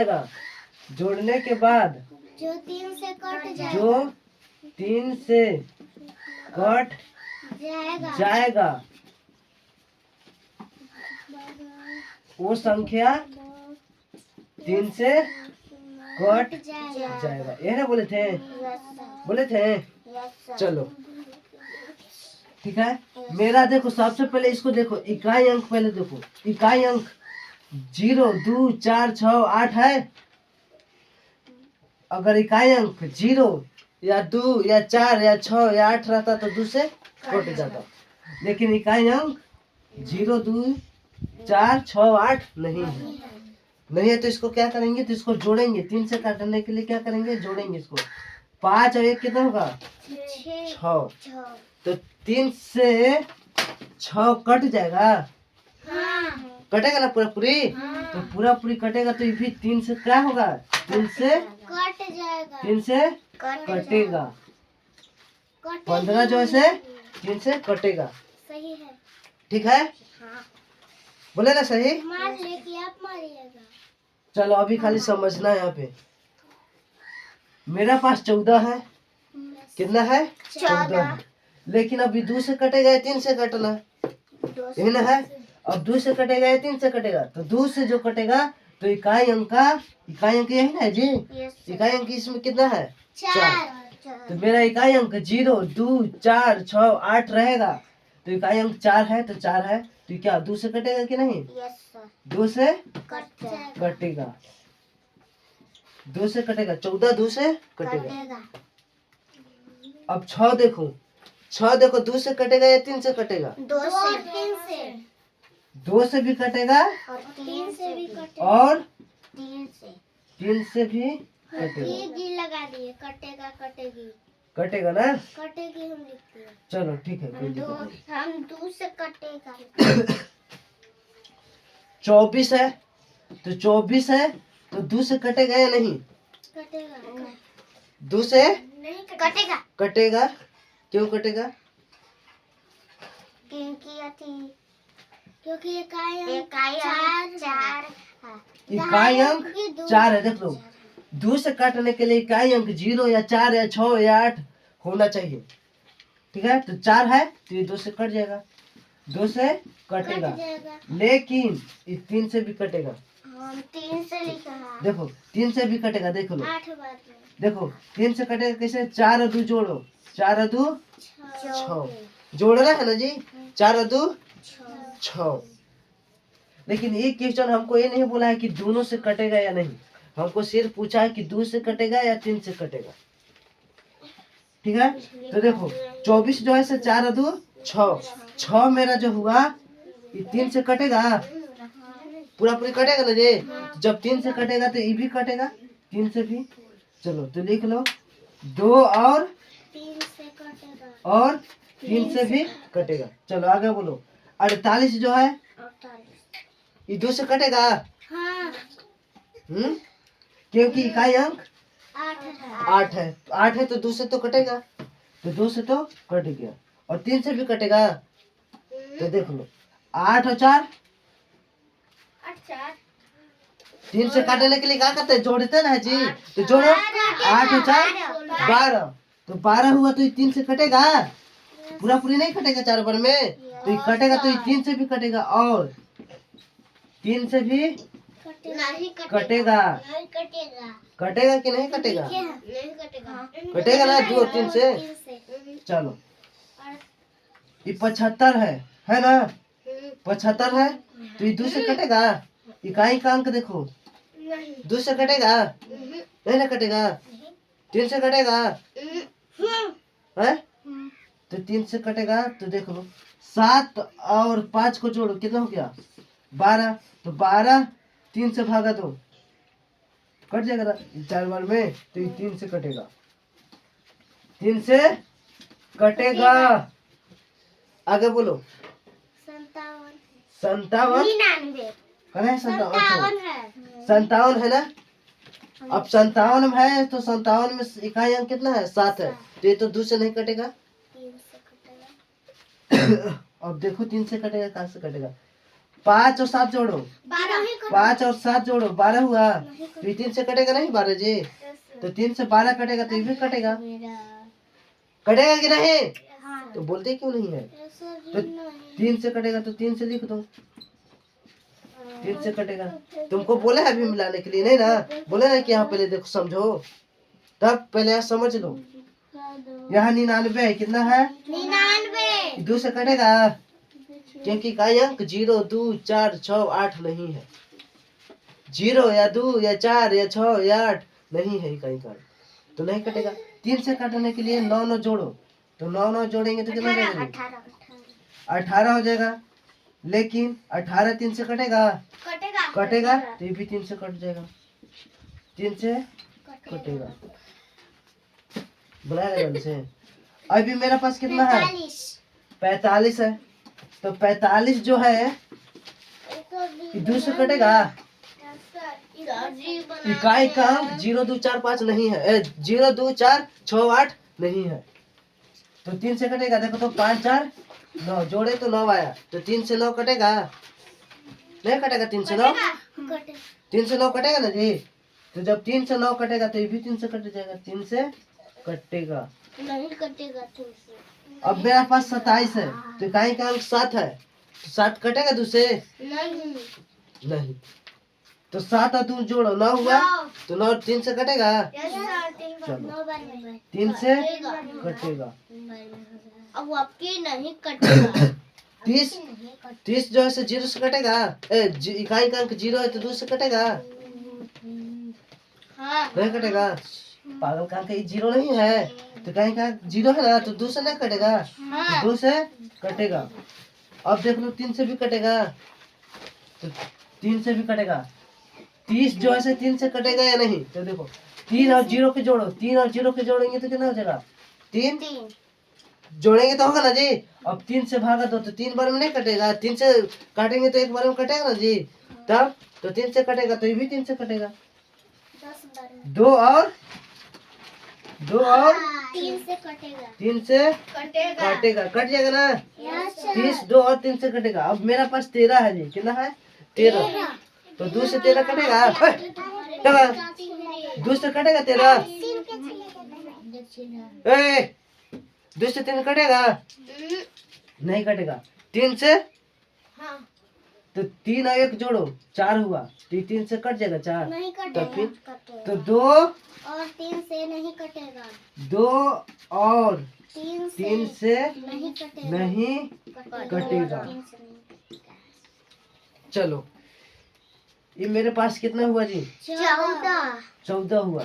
जोड़ने के बाद जो 3 से कट जाएगा, जो 3 से कट जाएगा वो संख्या 3 से कट जाएगा। ये ना बोले थे, बोले थे। चलो ठीक है। मेरा देखो सबसे पहले इसको देखो, इकाई अंक पहले देखो। इकाई अंक 0, 2, 4, 6, 8 है। अगर इकाई अंक 0 या 2 या 4 या 6 या 8 रहता तो 2 से कट जाता। लेकिन इकाई अंक 0, 2, 4, 6, 8 नहीं है। नहीं है तो इसको क्या करेंगे, तो इसको जोड़ेंगे। 3 से काटने के लिए क्या करेंगे, जोड़ेंगे इसको। 5 और 1 कितना होगा, 6। तो 3 से 6 कट जाएगा। कटेगा ना पूरा पूरी। तो पूरा पूरी कटेगा तो ये भी 3 से क्या होगा, 3 से कट जाएगा, 3 से कटेगा। 15 जो है 3 से कटेगा। सही है, ठीक है। बोले ना सही। मार ले कि आप मारिएगा। चलो अभी खाली समझना है। यहाँ पे मेरा पास 14 है। कितना है, 14 है। लेकिन अभी 2 से कटेगा या 3 से कटना है ना है। अब 2 से कटेगा या 3 से कटेगा, तो 2 से जो कटेगा तो इकाई अंक यही ना है जी। इकाई अंक इसमें कितना है, 4। तो मेरा इकाई अंक 0, 2, 4, 6, 8 रहेगा। तो इकाई अंक 4 है तो 4 है। तो क्या 2 से कटेगा कि नहीं, 2 से कटेगा। 2 से कटेगा, 14 2 से कटेगा। अब 6 देखो, 6 देखो 2 से कटेगा या 3 से कटेगा, 2 से 3 से, 2 से भी कटेगा और 3 से भी कटेगा, और 3 से भी कटेगा। ये लगा दिए, कटेगा कटेगी, कटेगा ना, कटेगी हम लिखते हैं। चलो ठीक है, कोई दिक्कत नहीं। हम 2 से कटेगा। 24 है तो 24 है तो 2 से कटेगा या नहीं, कटेगा 2 से नहीं, कटेगा कटेगा। क्यों कटेगा, क्योंकि इकाई अंक 4 इकाई अंक 4 है। देख लो 2 से काटने के लिए इकाई अंक 0 या 4 या 6 या 8 होना चाहिए। ठीक है। तो 4 है तो ये 2 से कट जाएगा, 2 से कटेगा। लेकिन इस 3 से भी कटेगा। हम 3 से लिखा है। देखो 3 से भी कटेगा, देख लो 8 बार देखो 3 से कटेगा कैसे, 4 और 2 जोड़ो, 4 और 2 6 जोड़ना है ना जी, 4 और 2 6। लेकिन ये क्वेश्चन हमको ये नहीं बोला है कि दोनों से कटेगा या नहीं, हमको सिर्फ पूछा है कि 2 से कटेगा या 3 से कटेगा। ठीक है। तो देखो 24 जो है 4 और 2 6 मेरा जो हुआ ये 3 से कटेगा, पूरा पूरी कटेगा ना जी। जब 3 से कटेगा तो ये भी कटेगा 3 से भी। चलो तो लिख लो 2 और 3 से कटेगा, और 3 से भी कटेगा। चलो आगे बोलो 48 जो है 48 ये 2 से कटेगा। हाँ, क्योंकि इकाई अंक 8 है। 8 है। 8 है तो 2 से तो कटेगा, तो 2 से तो कट गया। और 3 से भी कटेगा। तो देख लो 8 और 4, 3 से काटने के लिए क्या करते हैं, जोड़ते ना जी। तो जोड़ो 8 और 4 12, तो 12 हुआ तो ये 3 से कटेगा, पूरा पूरी नहीं कटेगा 4 बार में। तो ये कटेगा तो ये 3 से भी कटेगा और 3 से भी नहीं कटेगा। नहीं कटेगा, कटेगा कि नहीं कटेगा, नहीं कटेगा, कटेगा ना 2 और 3 से। चलो ये 75 है ना, 75 है तो ये 2 से कटेगा। इकाई का अंक देखो 2 से कटेगा, नहीं ना कटेगा, 3 से कटेगा है। तो 3 से कटेगा तो देख लो 7 और 5 को जोड़ो कितना हो गया 12। तो 12 3 से भागा दो कट जाएगा ना 4 बार में। तो ये 3 से कटेगा, 3 से कटेगा। आगे बोलो 57 99 है 57 है। 57 है ना। अब 57 में है तो 57 में इकाई अंक कितना है 7 है। तो ये तो 2 से नहीं कटेगा। 3 से कटेगा। अब देखो 3 से कटेगा, कहाँ से कटेगा। 5 और 7 जोड़ो, 12 5 और 7 जोड़ो, 12 हुआ। तो ये 3 से कटेगा नहीं 12 जी, तो 3 से 12 कटेगा तो ये भी कटेगा, कटेगा कि नहीं? तो बोलते क्यों नहीं है? तो 3 से कटेगा तो 3 से लिख दो, 3 से कटेगा। तुमको बोला है अभी मिलाने के लिए नहीं ना, बोले ना कि यहाँ पहले देखो समझो, तब पहले यहाँ समझ लो। यहाँ 99 है, कितना है? 99 2 से कटेगा, क्योंकि इकाई अंक 0, 2, 4, 6, 8 नहीं है। 0 या 2 या 4 या 6 या 8 नहीं है इकाई का, तो नहीं कटेगा। 3 से काटने के लिए 9 9 जोड़ो, तो 9 9 जोड़ेंगे तो कितना हो जाएगा? 18 हो जाएगा। लेकिन 18 3 से कटेगा, कटेगा तो ये भी 3 से कट जाएगा, 3 से कटेगा। बुलाएगा जल्दी से। अभी मेरे पास कितना है? 45 है। तो 45 जो है ये 2 से कटेगा। इकाई का अंक 0 2 4 5 नहीं है, 0 2 4 6 8 नहीं है, तो 3 से कटेगा। देखो तो 5 4 9 जोड़े तो 9 आया, तो 3 से 9 कटेगा, नहीं कटेगा? 3 से 9, 3 से 9 कटेगा ना जी। तो जब 3 से 9 कटेगा तो ये भी 3 से कट जाएगा, 3 से कटेगा, नहीं कटेगा 3 से। अब मेरे पास 27 है, तो इकाई का अंक 7 है, तो 7 कटेगा 2 से? नहीं। तो 7 और 2 जोड़ो 9 हुआ, तो 9 3 से कटेगा, चलो 3 से कटेगा। अब आपकी नहीं कटेगा। 30 जो है से 0 से कटेगा, इकाई का अंक 0 है तो 2 से कटेगा, नहीं कटेगा। पागल का अंक 0 नहीं है, तो इकाई का 0 है ना, तो 2 से नहीं कटेगा, तो 2 से कटेगा। अब देख लो 3 से भी कटेगा, तो 3 से भी कटेगा। 30 जो है से 3 से कटेगा या नहीं? तो देखो 3 और 0 के जोड़ो, 3 और 0 के जोड़ेंगे तो कितना हो जाएगा? 3 जोड़ेंगे तो होगा ना जी। अब 3 से भागा दो तो 3 बार में नहीं कटेगा, 3 से काटेंगे तो 1 बार में कटेगा ना जी, तब तो 3 से कटेगा, तो ये भी 3 से कटेगा। 2 और 3 से कटेगा, 3 से कटेगा, कट जाएगा ना। 30 2 और 3 से कटेगा। अब मेरा पास 13 है जी, कितना है? 13, तो 2 से 13 कटेगा, 2 से कटेगा 13, 2 से 3 कटेगा, नहीं कटेगा। 3 से, तो 3 और 1 जोड़ो 4 हुआ, तो 3 से कट जाएगा 4, नहीं तो फिर कटेगा। तो 2 और 3 से नहीं कटेगा, 2 और 3 से नहीं कटेगा, नहीं कटेगा। 3 से नहीं। चलो ये मेरे पास कितना हुआ जी? 14 हुआ।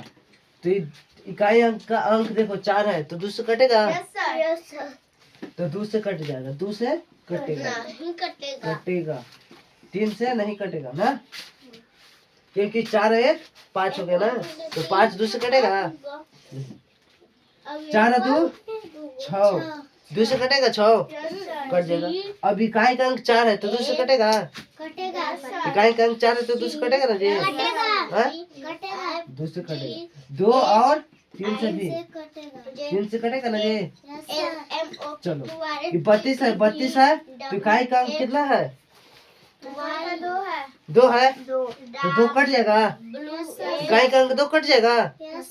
तो ये इकाई अंक का अंक देखो 4 है, तो 2 से कटेगा, तो 2 से कट जाएगा, 2 से कटेगा, नहीं कटेगा, कटेगा। 3 से नहीं कटेगा ना, क्योंकि 4 1 5 हो गया ना, तो 5 2 से कटेगा, 4 2 6, 2 से कटेगा 6, कट जाएगा। अब इकाई का अंक 4 है तो 2 से कटेगा, इकाई का अंक 4 है तो 2 से कटेगा ना जी, हाँ? 2 से कटेगा। 2 और 3 से भी 3 से कटेगा ना जी। चलो ये 32 है, 32 है, तो इकाई का अंक कितना है? 2 है, तो 2 कट जाएगा, इकाई का अंक 2 कट जाएगा,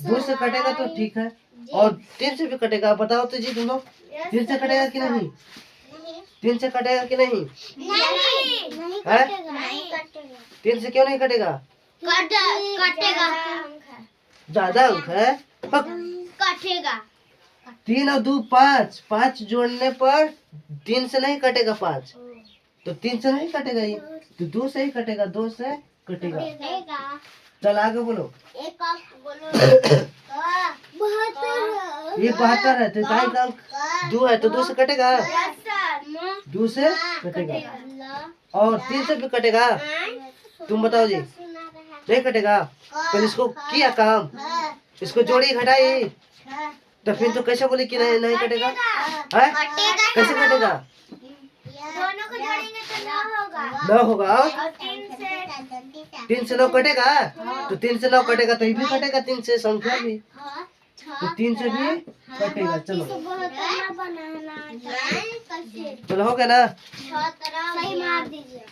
2 से कटेगा तो ठीक है, और 3 से भी कटेगा। बताओ तो जी तुम लोग, 3 से कटेगा कि नहीं? 3 से कटेगा कि नहीं? है? 3 से क्यों नहीं कटेगा? कटेगा, ज्यादा अंक है, कटेगा। 3 और 2 5, 5 जोड़ने पर 3 से नहीं कटेगा 5, तो 3 से नहीं कटेगा ये, तो 2 से ही कटेगा, 2 से कटेगा। चल आगे बोलो। एक बोलो। ये 72 है, तो इकाई का अंक 2 है, तो 2 से कटेगा, 2 से कटेगा, और 3 से भी कटेगा। तुम बताओ जी, नहीं कटेगा? पहले इसको किया काम, इसको जोड़ी घटाई, तो फिर तो कैसे बोले कि नहीं नहीं कटेगा? है? कैसे कटेगा? दोनों को जोड़ेंगे तो 9 होगा। 9 होगा, और 3 से 9 कटेगा, तो 3 से 9 कटेगा, तो ये भी कटेगा 3 से, संख्या भी, तो 3 से भी कटेगा। चलो चलो हो गया ना? सही मार दीजिए।